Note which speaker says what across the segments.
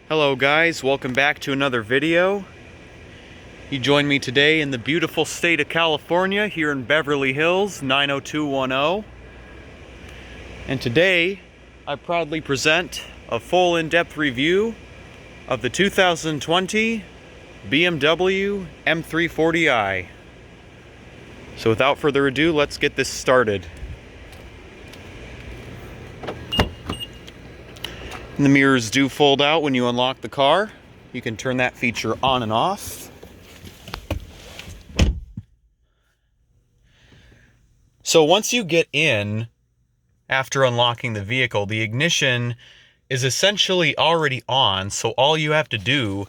Speaker 1: Hello guys, welcome back to another video. You join me today in the beautiful state of California here in Beverly Hills, 90210. And today I proudly present a full in-depth review of the 2020 BMW M340i. So without further ado, let's get this started. And the mirrors do fold out when you unlock the car. You can turn that feature on and off. So once you get in, after unlocking the vehicle, the ignition is essentially already on, so all you have to do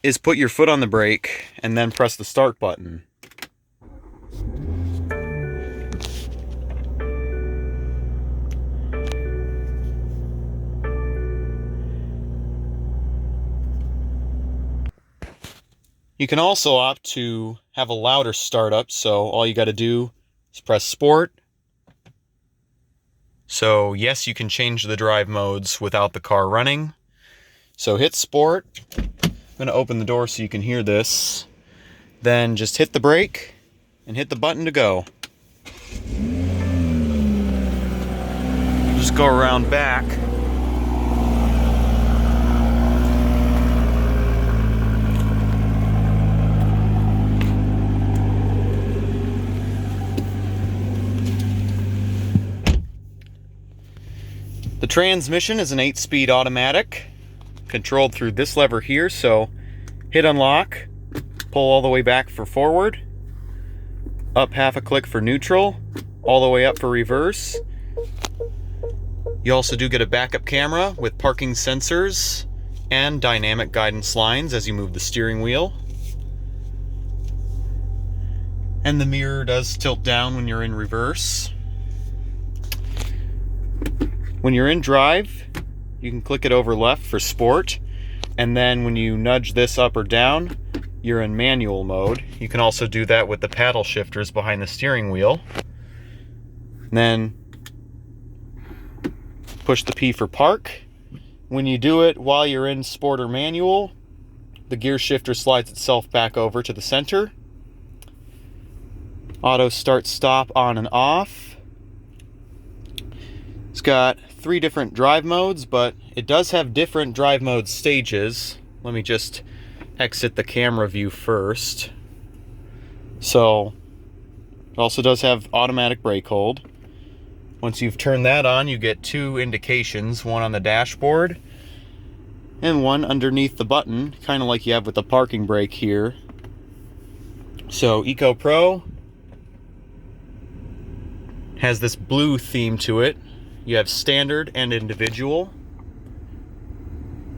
Speaker 1: is put your foot on the brake and then press the start button. You can also opt to have a louder startup, so all you got to do is press Sport. So yes, you can change the drive modes without the car running. So hit Sport. I'm going to open the door so you can hear this. Then just hit the brake and hit the button to go. Just go around back. The transmission is an 8-speed automatic, controlled through this lever here, so hit unlock, pull all the way back for forward, up half a click for neutral, all the way up for reverse. You also do get a backup camera with parking sensors and dynamic guidance lines as you move the steering wheel. And the mirror does tilt down when you're in reverse. When you're in drive, you can click it over left for sport, and then when you nudge this up or down, you're in manual mode. You can also do that with the paddle shifters behind the steering wheel. And then push the P for park. When you do it while you're in sport or manual, the gear shifter slides itself back over to the center. Auto start stop on and off. It's got 3 different drive modes, but it does have different drive mode stages. Let me just exit the camera view first. So it also does have automatic brake hold. Once you've turned that on, you get 2 indications, one on the dashboard and one underneath the button, kind of like you have with the parking brake here. So Eco Pro has this blue theme to it. You have standard and individual.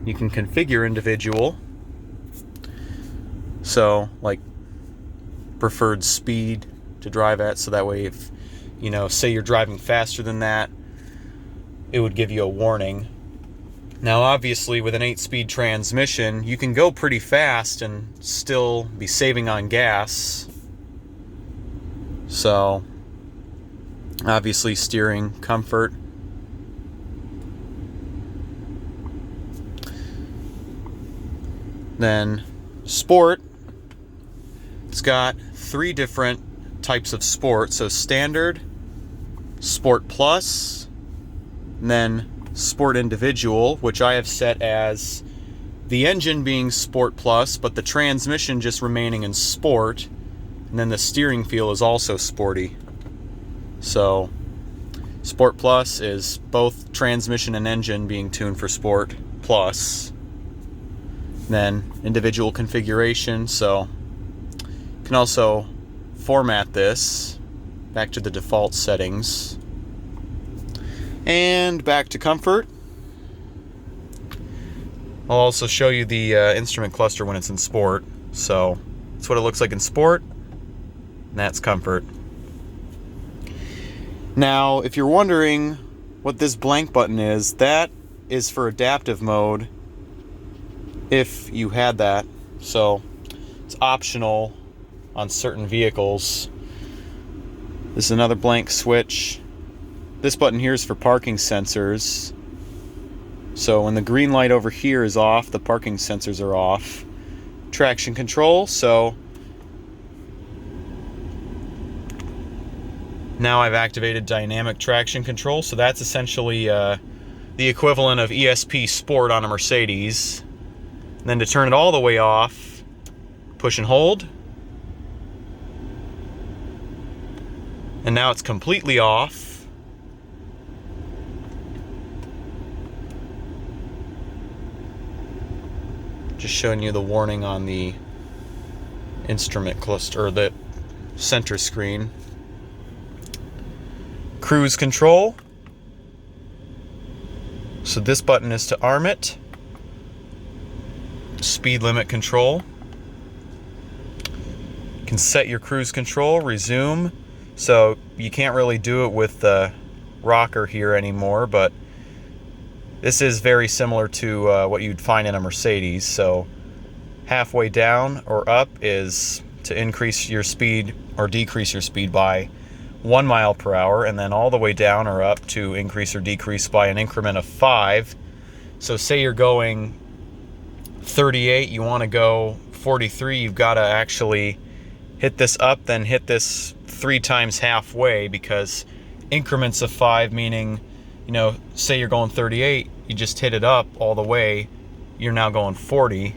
Speaker 1: You can configure individual. So, like, preferred speed to drive at, so that way if, you know, say you're driving faster than that, it would give you a warning. Now, obviously, with an 8-speed transmission, you can go pretty fast and still be saving on gas. So, obviously, steering comfort. Then sport, it's got 3 different types of sport. So standard, sport plus, and then sport individual, which I have set as the engine being sport plus, but the transmission just remaining in sport. And then the steering feel is also sporty. So sport plus is both transmission and engine being tuned for sport plus. Then individual configuration, so you can also format this back to the default settings. And back to comfort. I'll also show you the instrument cluster when it's in sport. So that's what it looks like in sport, and that's comfort. Now, if you're wondering what this blank button is, that is for adaptive mode. If you had that, so it's optional on certain vehicles. This is another blank switch. This button here is for parking sensors. So when the green light over here is off, the parking sensors are off. Traction control, so now I've activated dynamic traction control, so that's essentially the equivalent of ESP Sport on a Mercedes. And then to turn it all the way off, push and hold. And now it's completely off. Just showing you the warning on the instrument cluster, or the center screen. Cruise control. So this button is to arm it. Speed limit control. You can set your cruise control, resume. So you can't really do it with the rocker here anymore, but this is very similar to what you'd find in a Mercedes. So halfway down or up is to increase your speed or decrease your speed by 1 mile per hour, and then all the way down or up to increase or decrease by an increment of 5. So say you're going 38, you want to go 43, you've got to actually hit this up, then hit this 3 times halfway, because increments of 5 meaning, you know, say you're going 38, you just hit it up all the way, you're now going 40.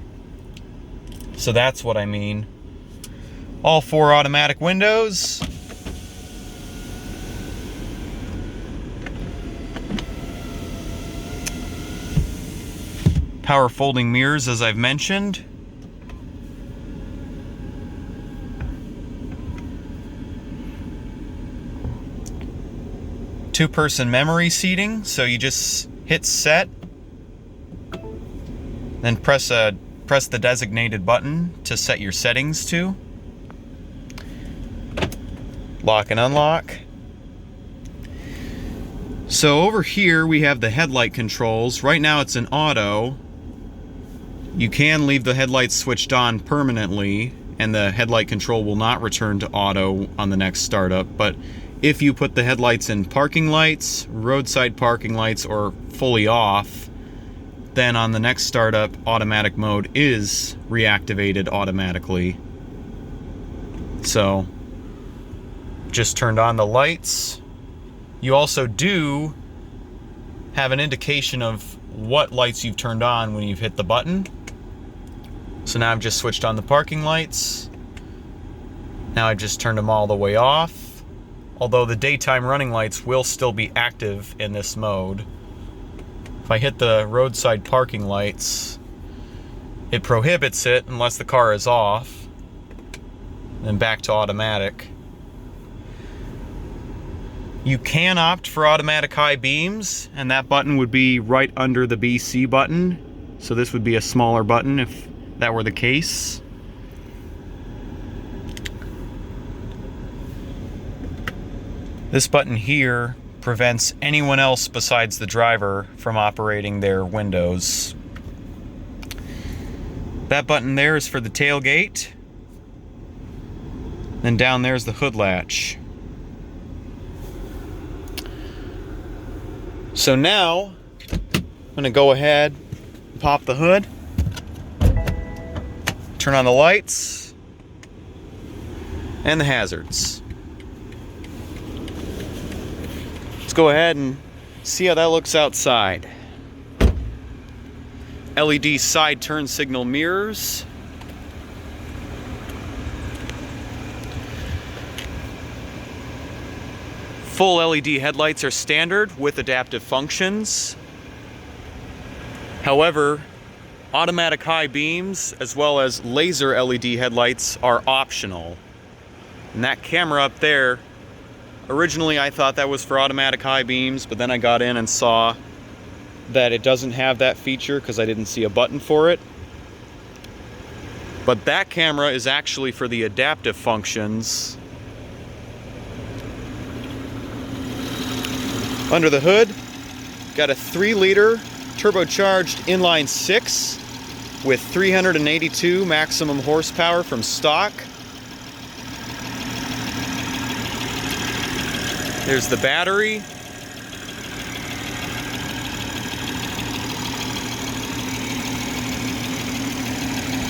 Speaker 1: So that's what I mean. All 4 automatic windows. Power folding mirrors, as I've mentioned. Two-person memory seating, so you just hit set, then press the designated button to set your settings to. Lock and unlock. So over here we have the headlight controls. Right now it's in auto. You can leave the headlights switched on permanently, and the headlight control will not return to auto on the next startup. But if you put the headlights in parking lights, roadside parking lights, or fully off, then on the next startup, automatic mode is reactivated automatically. So, just turned on the lights. You also do have an indication of what lights you've turned on when you've hit the button. So now I've just switched on the parking lights. Now I've just turned them all the way off. Although the daytime running lights will still be active in this mode. If I hit the roadside parking lights, it prohibits it unless the car is off. Then back to automatic. You can opt for automatic high beams, and that button would be right under the BC button. So this would be a smaller button if that were the case. This button here prevents anyone else besides the driver from operating their windows. That button there is for the tailgate. Then down there is the hood latch. So now, I'm going to go ahead and pop the hood, turn on the lights, and the hazards. Let's go ahead and see how that looks outside. LED side turn signal mirrors. Full LED headlights are standard with adaptive functions. However, automatic high beams as well as laser LED headlights are optional. And that camera up there, originally I thought that was for automatic high beams, but then I got in and saw that it doesn't have that feature because I didn't see a button for it. But that camera is actually for the adaptive functions. Under the hood, got a 3-liter turbocharged inline 6 with 382 maximum horsepower from stock. There's the battery.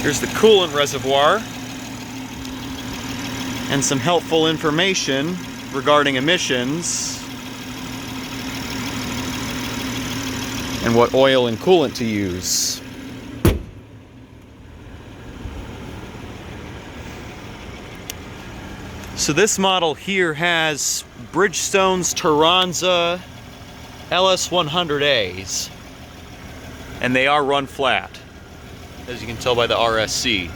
Speaker 1: Here's the coolant reservoir and some helpful information regarding emissions and what oil and coolant to use. So this model here has Bridgestone's Turanza LS100As, and they are run flat, as you can tell by the RSC.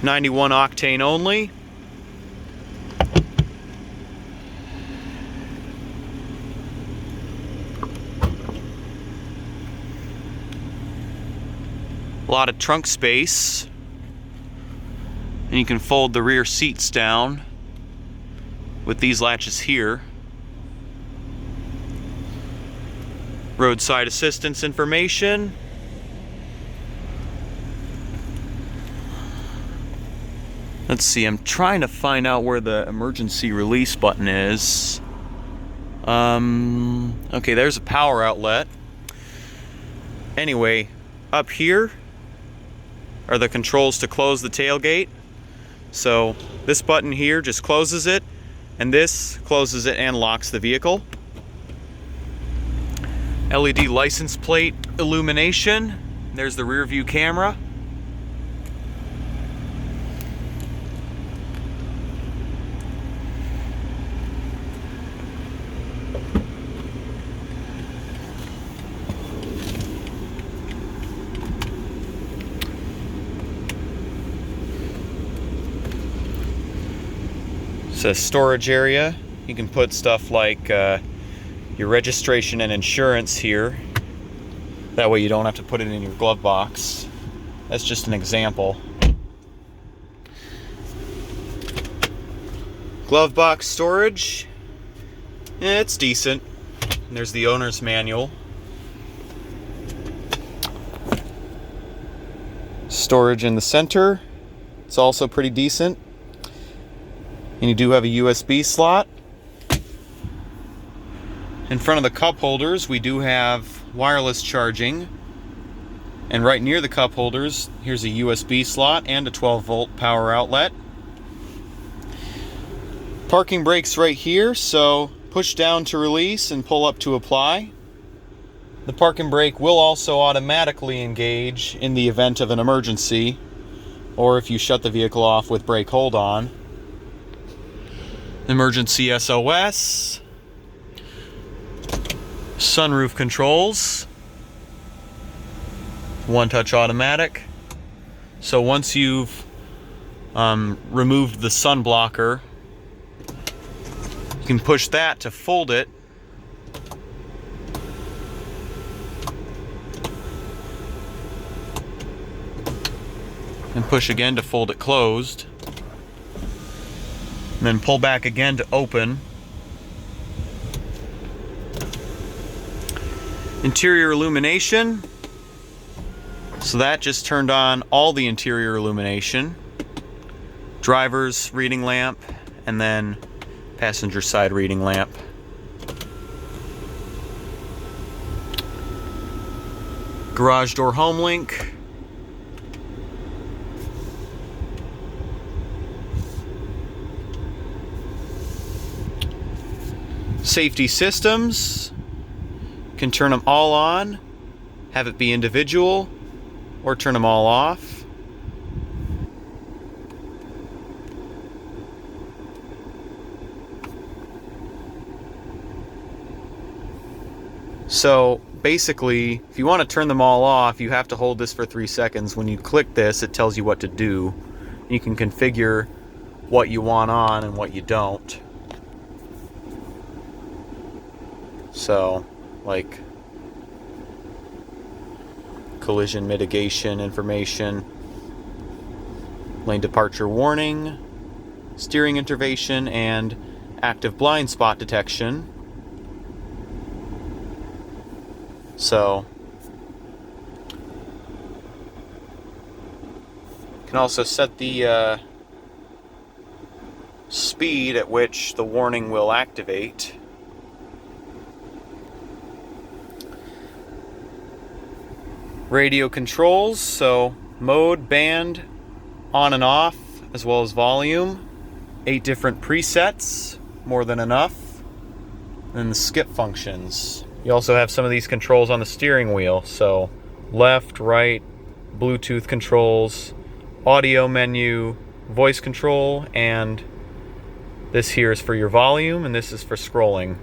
Speaker 1: .91 octane only. A lot of trunk space, and you can fold the rear seats down with these latches here. Roadside assistance information. Let's see, I'm trying to find out where the emergency release button is. Okay, there's a power outlet. Anyway, up here are the controls to close the tailgate. So this button here just closes it, and this closes it and locks the vehicle. LED license plate illumination. There's the rear view camera. It's a storage area. You can put stuff like your registration and insurance here. That way you don't have to put it in your glove box. That's just an example. Glove box storage. Yeah, it's decent. And there's the owner's manual. Storage in the center. It's also pretty decent. And you do have a USB slot. In front of the cup holders, we do have wireless charging. And right near the cup holders, here's a USB slot and a 12-volt power outlet. Parking brakes right here, so push down to release and pull up to apply. The parking brake will also automatically engage in the event of an emergency, or if you shut the vehicle off with brake hold on. Emergency SOS. Sunroof controls. One-touch automatic. So once you've removed the sun blocker, you can push that to fold it. And push again to fold it closed. And then pull back again to open. Interior illumination. So that just turned on all the interior illumination. Driver's reading lamp, and then passenger side reading lamp. Garage door home link. Safety systems. Can turn them all on, have it be individual, or turn them all off. So basically, if you want to turn them all off, you have to hold this for 3 seconds. When you click this, it tells you what to do. You can configure what you want on and what you don't. So, like collision mitigation information, lane departure warning, steering intervention, and active blind spot detection. So, you can also set the speed at which the warning will activate. Radio controls, so mode, band, on and off, as well as volume. 8 different presets, more than enough. And the skip functions. You also have some of these controls on the steering wheel, so left, right, Bluetooth controls, audio menu, voice control, and this here is for your volume, and this is for scrolling.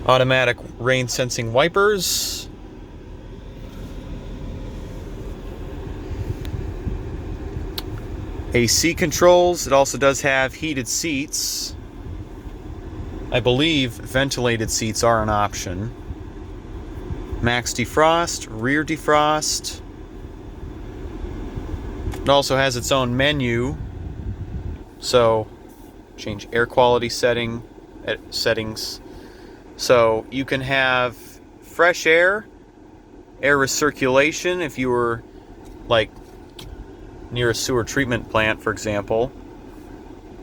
Speaker 1: Automatic rain sensing wipers. AC controls. It also does have heated seats. I believe ventilated seats are an option. Max defrost, rear defrost. It also has its own menu. So, change air quality settings. So, you can have fresh air, air recirculation if you were like near a sewer treatment plant, for example.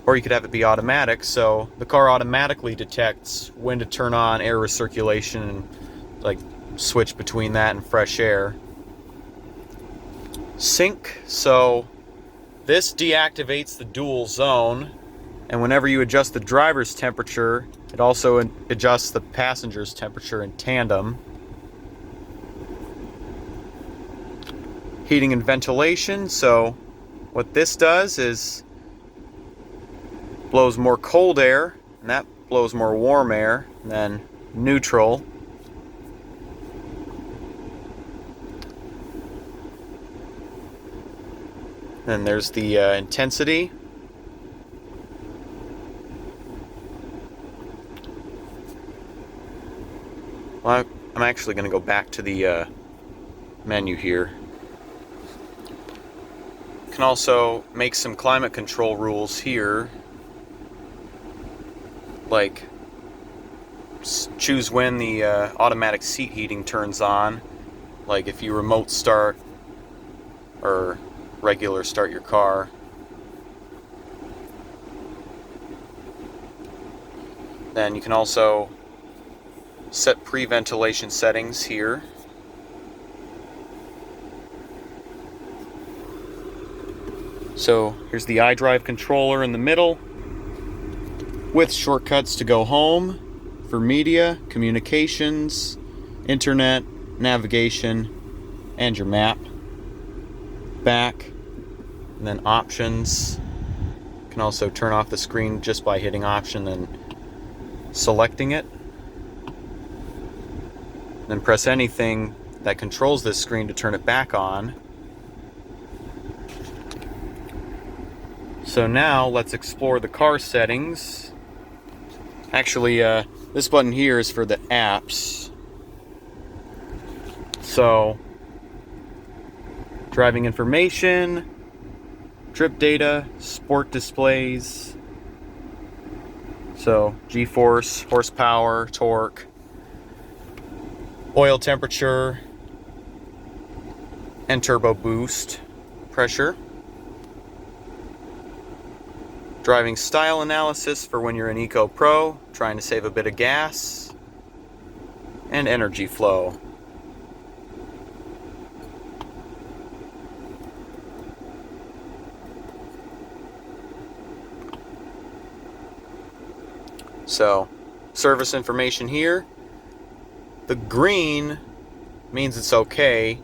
Speaker 1: Or you could have it be automatic, so the car automatically detects when to turn on air recirculation and like switch between that and fresh air. Sync, so this deactivates the dual zone, and whenever you adjust the driver's temperature, it also adjusts the passenger's temperature in tandem. Heating and ventilation, so what this does is blows more cold air, and that blows more warm air, and then neutral. Then there's the intensity. Well, I'm actually going to go back to the menu here. You can also make some climate control rules here. Like choose when the automatic seat heating turns on, like if you remote start or regular start your car. Then you can also set pre-ventilation settings here. So here's the Idrive controller in the middle, with shortcuts to go home, for media, communications, internet, navigation, and your map. Back, and then options. You can also turn off the screen just by hitting option and selecting it. Then press anything that controls this screen to turn it back on. So now let's explore the car settings. Actually, this button here is for the apps. So, driving information, trip data, sport displays. So, G-force, horsepower, torque, oil temperature, and turbo boost pressure. Driving style analysis for when you're an Eco Pro, trying to save a bit of gas, and energy flow. So, service information here. The green means it's okay,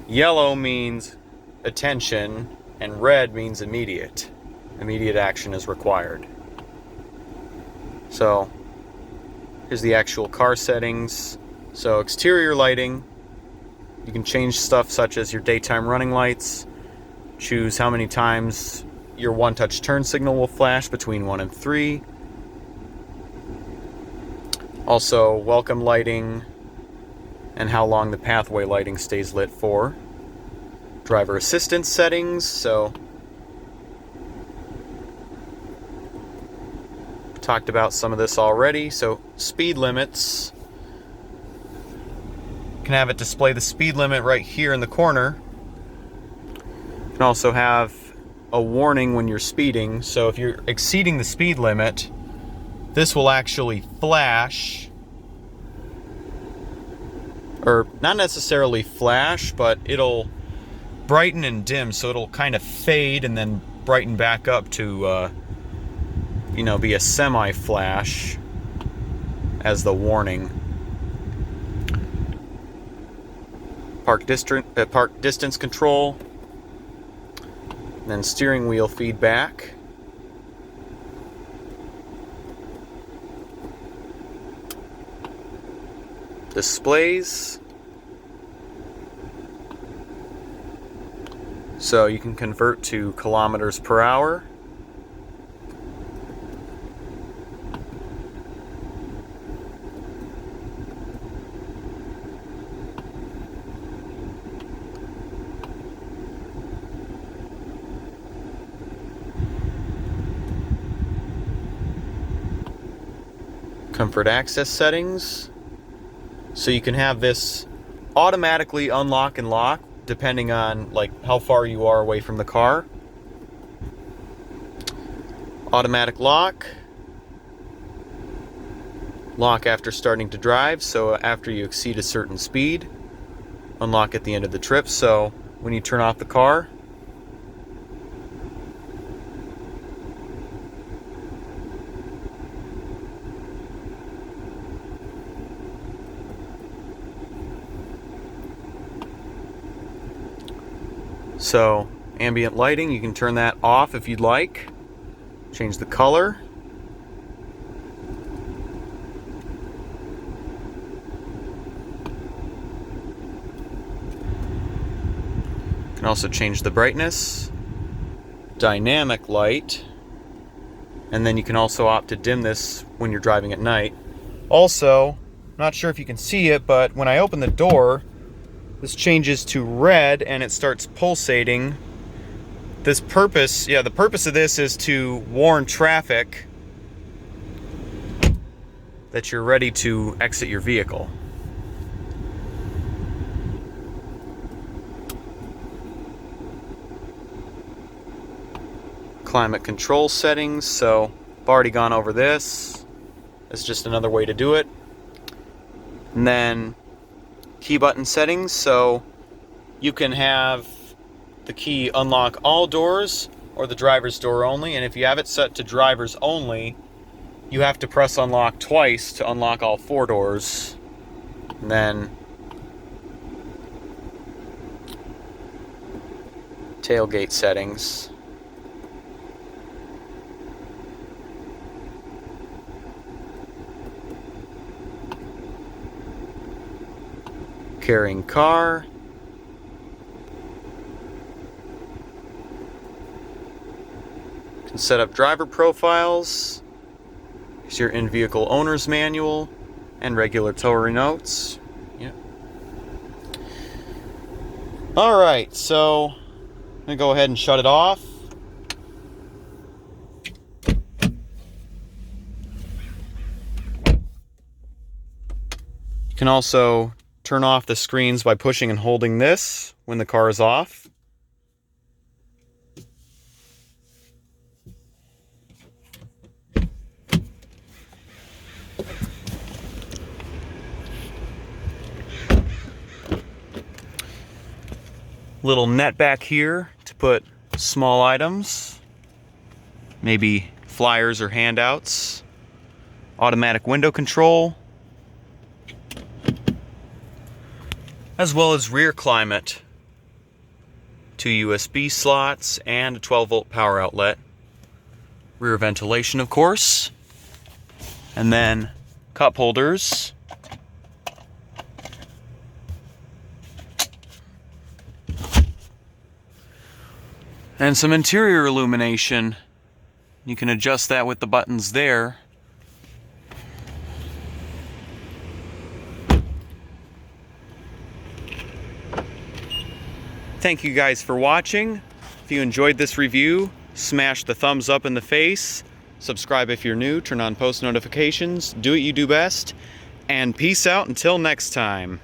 Speaker 1: yellow means attention, and red means immediate. Immediate action is required. So, here's the actual car settings. So, exterior lighting, you can change stuff such as your daytime running lights, choose how many times your one-touch turn signal will flash between 1 and 3. Also, welcome lighting and how long the pathway lighting stays lit for. Driver assistance settings, so talked about some of this already. So speed limits, you can have it display the speed limit right here in the corner. You can also have a warning when you're speeding. So if you're exceeding the speed limit, this will actually flash, or not necessarily flash, but it'll brighten and dim, so it'll kind of fade and then brighten back up to you know, be a semi-flash as the warning. Park distance control, then steering wheel feedback. Displays. So you can convert to kilometers per hour. Comfort access settings. So you can have this automatically unlock and lock depending on like how far you are away from the car. Automatic lock. Lock after starting to drive, so after you exceed a certain speed. Unlock at the end of the trip, so when you turn off the car. So, ambient lighting, you can turn that off if you'd like. Change the color. You can also change the brightness. Dynamic light. And then you can also opt to dim this when you're driving at night. Also, not sure if you can see it, but when I open the door, this changes to red and it starts pulsating. The purpose of this is to warn traffic that you're ready to exit your vehicle. Climate control settings, so I've already gone over this. It's just another way to do it. And then key button settings, so you can have the key unlock all doors or the driver's door only, and if you have it set to driver's only, you have to press unlock twice to unlock all 4 doors. And then tailgate settings. Carrying car. You can set up driver profiles. Here's your in-vehicle owner's manual and regulatory notes. Yep. Alright, so I'm going to go ahead and shut it off. You can also turn off the screens by pushing and holding this when the car is off. Little net back here to put small items, maybe flyers or handouts. Automatic window control, as well as rear climate, 2 USB slots, and a 12-volt power outlet. Rear ventilation, of course. And then cup holders. And some interior illumination. You can adjust that with the buttons there. Thank you guys for watching. If you enjoyed this review, smash the thumbs up in the face. Subscribe if you're new, turn on post notifications, do what you do best, and peace out until next time.